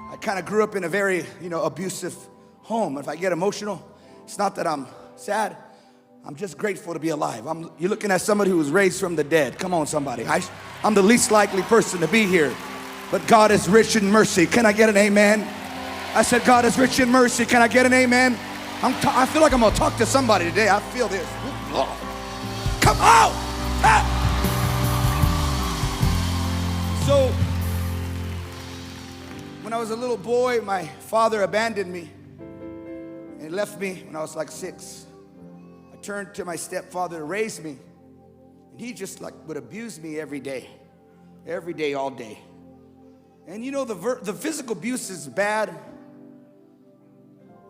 I kind of grew up in a very, abusive home. If I get emotional, it's not that I'm sad. I'm just grateful to be alive. You're looking at somebody who was raised from the dead. Come on, somebody. I'm the least likely person to be here. But God is rich in mercy. Can I get an amen? I said God is rich in mercy. Can I get an amen? I feel like I'm going to talk to somebody today. I feel this. Come on. Ah. So, when I was a little boy, my father abandoned me and left me when I was like 6. I turned to my stepfather to raise me, and he just would abuse me every day, all day. And the physical abuse is bad.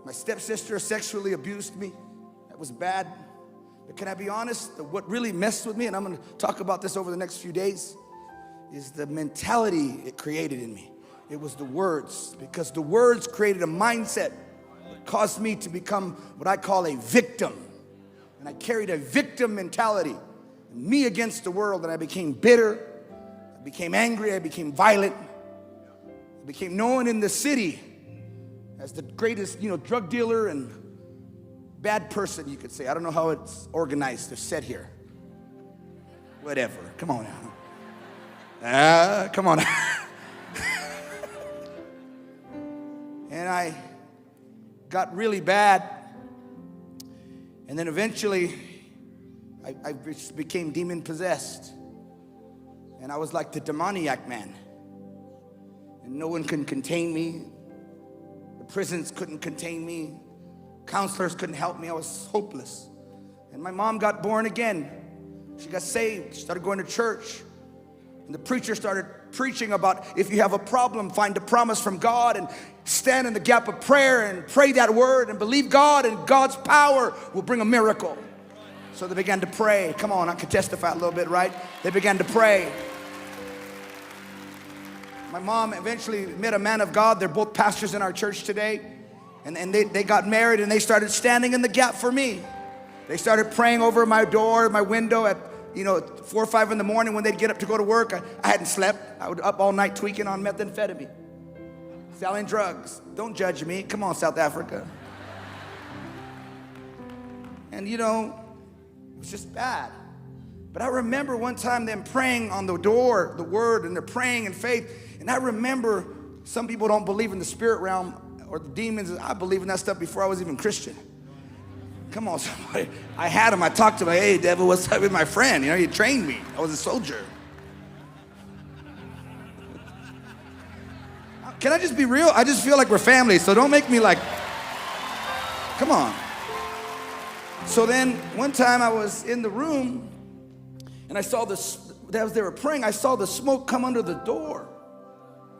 My stepsister sexually abused me. That was bad. But can I be honest? What really messed with me, and I'm going to talk about this over the next few days, is the mentality it created in me. It was the words, because the words created a mindset that caused me to become what I call a victim. And I carried a victim mentality, me against the world, and I became bitter, I became angry, I became violent, I became known in the city as the greatest, drug dealer and bad person, you could say. I don't know how it's organized or said here. Whatever, come on now. Come on now. And I got really bad. And then eventually, I just became demon-possessed. And I was like the demoniac man. And no one could contain me. The prisons couldn't contain me. Counselors couldn't help me. I was hopeless. And my mom got born again. She got saved. She started going to church. And the preacher started preaching about if you have a problem, find a promise from God and stand in the gap of prayer and pray that word and believe God, and God's power will bring a miracle. So they began to pray. Come on, I can testify a little bit, right? They began to pray. My mom eventually met a man of God. They're both pastors in our church today. And they got married, and they started standing in the gap for me. They started praying over my door, my window at 4 or 5 in the morning when they'd get up to go to work. I hadn't slept. I was up all night tweaking on methamphetamine, selling drugs. Don't judge me. Come on, South Africa. And it was just bad. But I remember one time them praying on the door, the word, and they're praying in faith. And I remember some people don't believe in the spirit realm or the demons. I believe in that stuff before I was even Christian. Come on, somebody. I had him. I talked to him. Hey, devil, what's up with my friend? He trained me. I was a soldier. Can I just be real? I just feel like we're family, so don't make me come on. So then one time I was in the room, and I saw as they were praying, I saw the smoke come under the door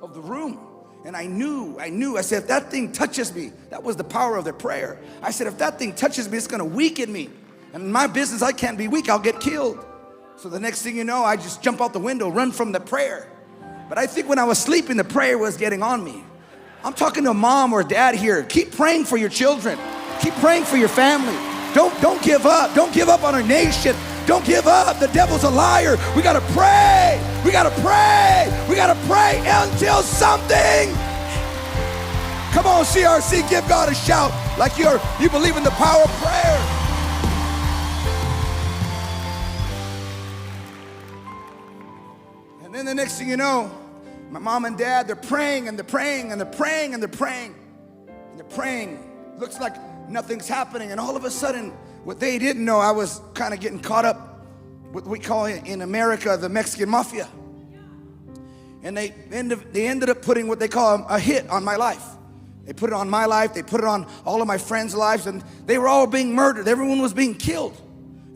of the room. And I knew. I said, if that thing touches me, that was the power of their prayer. I said, if that thing touches me, it's going to weaken me. And in my business, I can't be weak. I'll get killed. So the next thing you know, I just jump out the window, run from the prayer. But I think when I was sleeping, the prayer was getting on me. I'm talking to mom or dad here. Keep praying for your children. Keep praying for your family. Don't give up. Don't give up on our nation. Don't give up. The devil's a liar. We got to pray. We got to pray. We got to pray until something. Come on, CRC, give God a shout like you believe in the power of prayer. And then the next thing you know, my mom and dad, they're praying and they're praying and they're praying and they're praying and they're praying. Looks like nothing's happening. And all of a sudden, what they didn't know, I was kind of getting caught up with what we call in America the Mexican mafia. And they ended up putting what they call a hit on my life. They put it on my life. They put it on all of my friends' lives. And they were all being murdered. Everyone was being killed.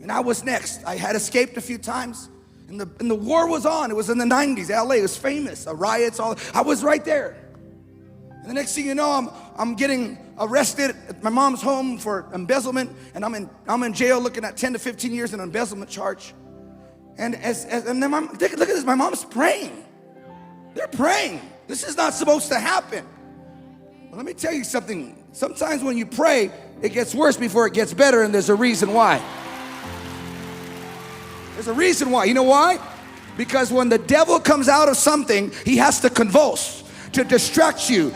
And I was next. I had escaped a few times. And the war was on. It was in the 90s. LA was famous. Riots, all. I was right there. And the next thing you know, I'm getting arrested at my mom's home for embezzlement. And I'm in jail looking at 10 to 15 years in an embezzlement charge. And then look at this. My mom's praying. They're praying. This is not supposed to happen. Well, let me tell you something. Sometimes when you pray, it gets worse before it gets better, and there's a reason why. There's a reason why. You know why? Because when the devil comes out of something, he has to convulse, to distract you,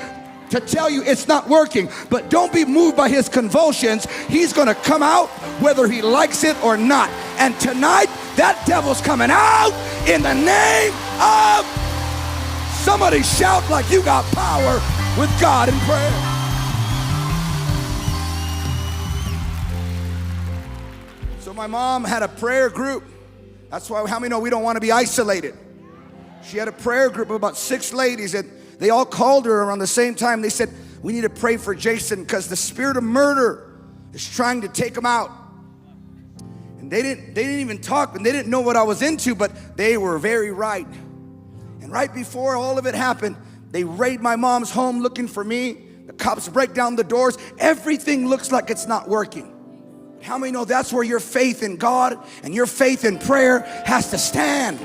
to tell you it's not working. But don't be moved by his convulsions. He's gonna come out whether he likes it or not. And tonight, that devil's coming out in the name of... Somebody shout like you got power with God in prayer. So my mom had a prayer group. That's why, how many know we don't want to be isolated? She had a prayer group of about 6 ladies, and they all called her around the same time. They said, we need to pray for Jason because the spirit of murder is trying to take him out. And they didn't even talk, and they didn't know what I was into, but they were very right. And right before all of it happened, they raid my mom's home looking for me. The cops break down the doors. Everything looks like it's not working. How many know that's where your faith in God and your faith in prayer has to stand?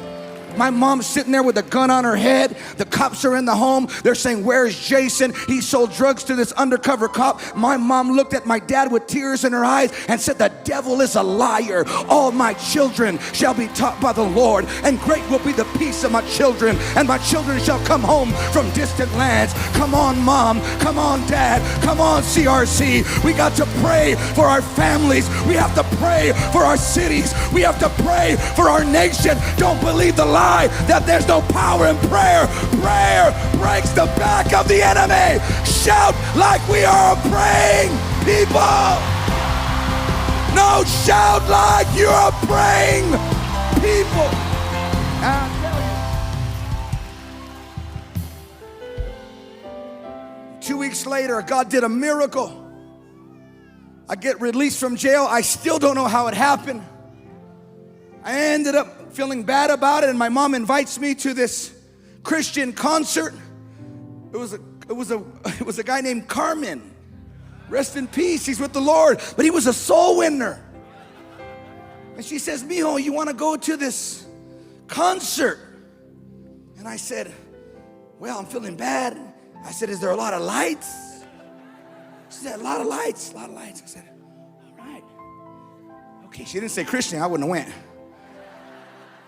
My mom's sitting there with a gun on her head. The cops are in the home. They're saying, where's Jason? He sold drugs to this undercover cop. My mom looked at my dad with tears in her eyes and said, the devil is a liar. All my children shall be taught by the Lord, and great will be the peace of my children, and my children shall come home from distant lands. Come on, Mom. Come on, Dad. Come on, CRC. We got to pray for our families. We have to pray for our cities. We have to pray for our nation. Don't believe the lie that there's no power in prayer. Prayer breaks the back of the enemy. Shout like we are praying people. No, shout like you are praying people. I tell you. 2 weeks later, God did a miracle. I get released from jail. I still don't know how it happened. I ended up feeling bad about it, and my mom invites me to this Christian concert. It was a guy named Carmen. Rest in peace, he's with the Lord, but he was a soul winner. And she says, Mijo, you want to go to this concert? And I said, well, I'm feeling bad. I said, is there a lot of lights? She said, a lot of lights. I said, all right. Okay, she didn't say Christian, I wouldn't have went.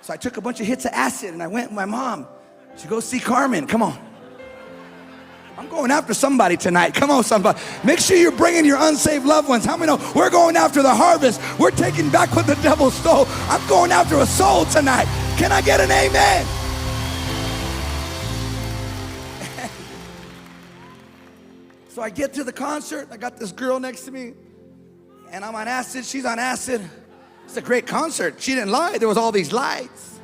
So I took a bunch of hits of acid and I went with my mom to go see Carmen. Come on. I'm going after somebody tonight. Come on, somebody. Make sure you're bringing your unsaved loved ones. How many know we're going after the harvest? We're taking back what the devil stole. I'm going after a soul tonight. Can I get an amen? So I get to the concert. I got this girl next to me, and I'm on acid. She's on acid. It's a great concert. She didn't lie. There was all these lights.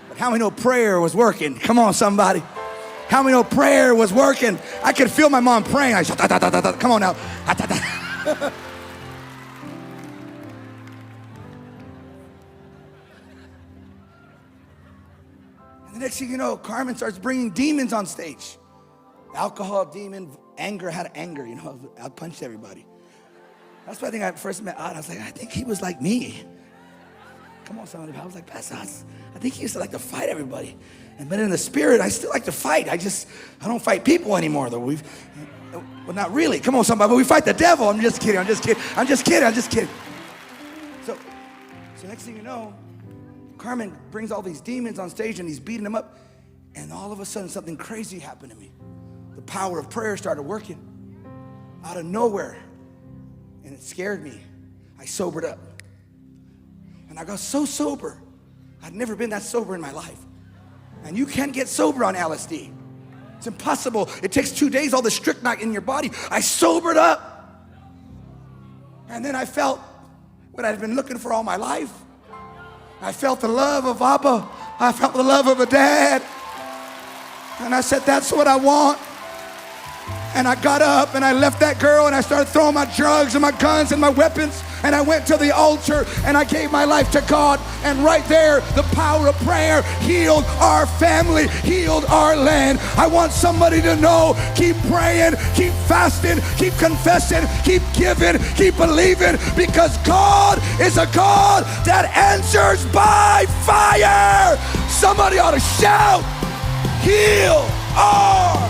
But how many know prayer was working? Come on, somebody. How many know prayer was working? I could feel my mom praying. Come on now. And the next thing you know, Carmen starts bringing demons on stage. Alcohol, demon, anger. Had anger, you know. I punched everybody. That's why I think I first met Odd. I was like, I think he was like me. Come on, somebody. I was like, Pastor, I think he used to like to fight everybody. And but in the spirit, I still like to fight. I don't fight people anymore, though. Well, not really. Come on, somebody. But we fight the devil. I'm just kidding. So next thing you know, Carmen brings all these demons on stage and he's beating them up. And all of a sudden, something crazy happened to me. The power of prayer started working out of nowhere. And it scared me. I sobered up. And I got so sober. I'd never been that sober in my life. And you can't get sober on LSD. It's impossible. It takes 2 days, all the strychnine in your body. I sobered up. And then I felt what I'd been looking for all my life. I felt the love of Abba. I felt the love of a dad. And I said, that's what I want. And I got up and I left that girl and I started throwing my drugs and my guns and my weapons, and I went to the altar and I gave my life to God. And right there, the power of prayer healed our family, healed our land. I want somebody to know, keep praying, keep fasting, keep confessing, keep giving, keep believing, because God is a God that answers by fire. Somebody ought to shout, heal our